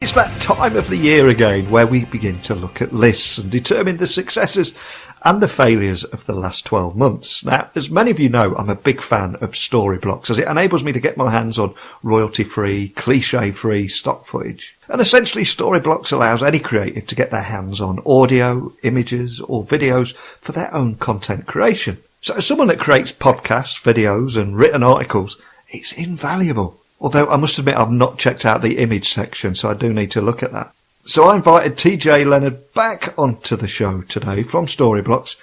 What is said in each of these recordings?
It's that time of the year again where we begin to look at lists and determine the successes and the failures of the last 12 months. Now, as many of you know, I'm a big fan of Storyblocks as it enables me to get my hands on royalty-free, cliche-free stock footage. And essentially, Storyblocks allows any creative to get their hands on audio, images or videos for their own content creation. So as someone that creates podcasts, videos and written articles, it's invaluable. Although I must admit I've not checked out the image section, so I do need to look at that. So I invited TJ Leonard back onto the show today from Storyblocks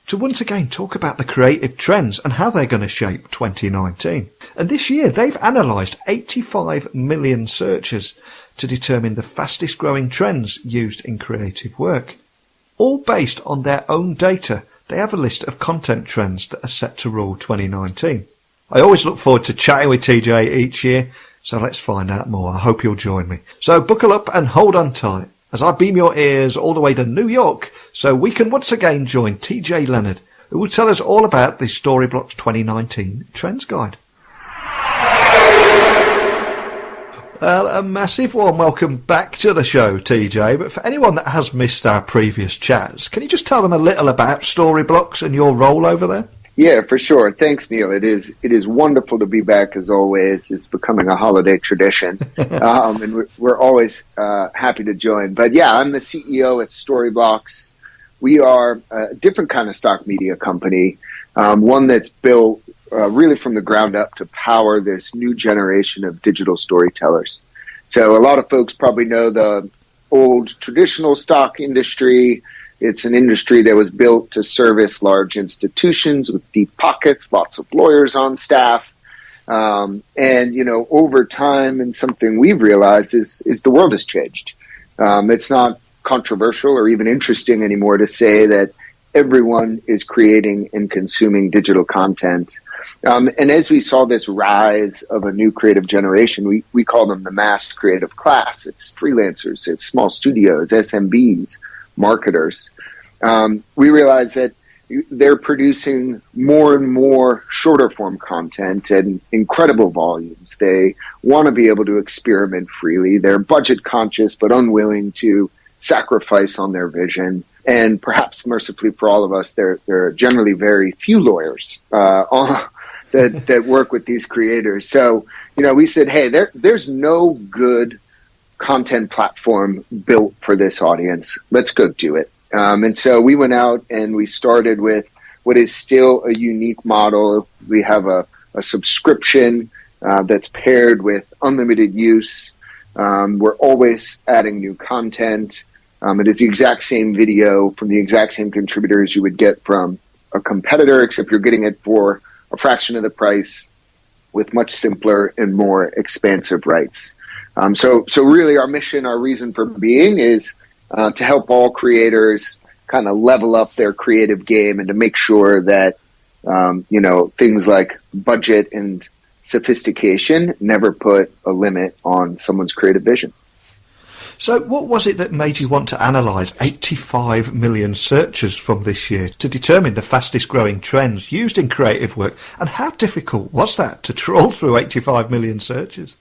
to once again talk about the creative trends and how they're going to shape 2019. And this year they've analysed 85 million searches to determine the fastest growing trends used in creative work. All based on their own data, they have a list of content trends that are set to rule 2019. I always look forward to chatting with TJ each year, so let's find out more. I hope you'll join me. So buckle up and hold on tight as I beam your ears all the way to New York so we can once again join TJ Leonard, who will tell us all about the Storyblocks 2019 Trends Guide. Well, a massive warm welcome back to the show, TJ. But for anyone that has missed our previous chats, can you just tell them a little about Storyblocks and your role over there? Yeah, for sure. Thanks, Neil. It is wonderful to be back as always. It's becoming a holiday tradition, and we're always happy to join. But yeah, I'm the CEO at Storyblocks. We are a different kind of stock media company, one that's built really from the ground up to power this new generation of digital storytellers. So a lot of folks probably know the old traditional stock industry. It's an industry that was built to service large institutions with deep pockets, lots of lawyers on staff. And, you know, over time, and something we've realized is the world has changed. It's not controversial or even interesting anymore to say that everyone is creating and consuming digital content. And as we saw this rise of a new creative generation, we call them the mass creative class. It's freelancers, it's small studios, SMBs, marketers. We realize that they're producing more and more shorter form content and incredible volumes. They want to be able to experiment freely. They're budget conscious, but unwilling to sacrifice on their vision. And perhaps mercifully for all of us, there are generally very few lawyers that work with these creators. So, you know, we said, hey, there's no good content platform built for this audience. Let's go do it. And so we went out and we started with what is still a unique model. We have a subscription that's paired with unlimited use. We're always adding new content. It is the exact same video from the exact same contributors you would get from a competitor, except you're getting it for a fraction of the price with much simpler and more expansive rights. So really our mission, our reason for being is to help all creators kind of level up their creative game and to make sure that, you know, things like budget and sophistication never put a limit on someone's creative vision. So what was it that made you want to analyse 85 million searches from this year to determine the fastest growing trends used in creative work? And how difficult was that to trawl through 85 million searches?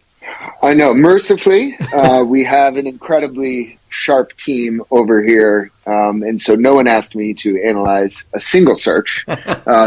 I know. Mercifully, we have an incredibly sharp team over here, and so no one asked me to analyze a single search.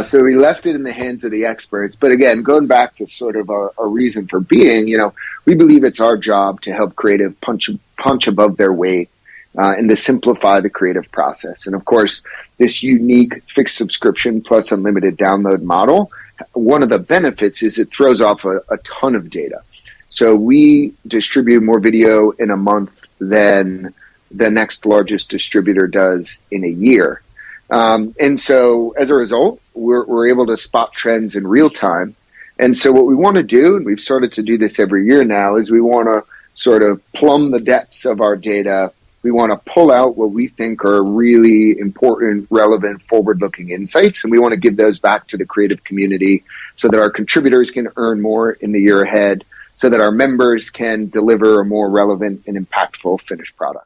So we left it in the hands of the experts. But again, going back to sort of our reason for being, you know, we believe it's our job to help creative punch above their weight and to simplify the creative process. And of course, this unique fixed subscription plus unlimited download model, one of the benefits is it throws off a ton of data. So we distribute more video in a month than the next largest distributor does in a year. And so as a result, we're able to spot trends in real time. And so what we want to do, and we've started to do this every year now, is we want to sort of plumb the depths of our data. We want to pull out what we think are really important, relevant, forward-looking insights, and we want to give those back to the creative community so that our contributors can earn more in the year ahead, so that our members can deliver a more relevant and impactful finished product.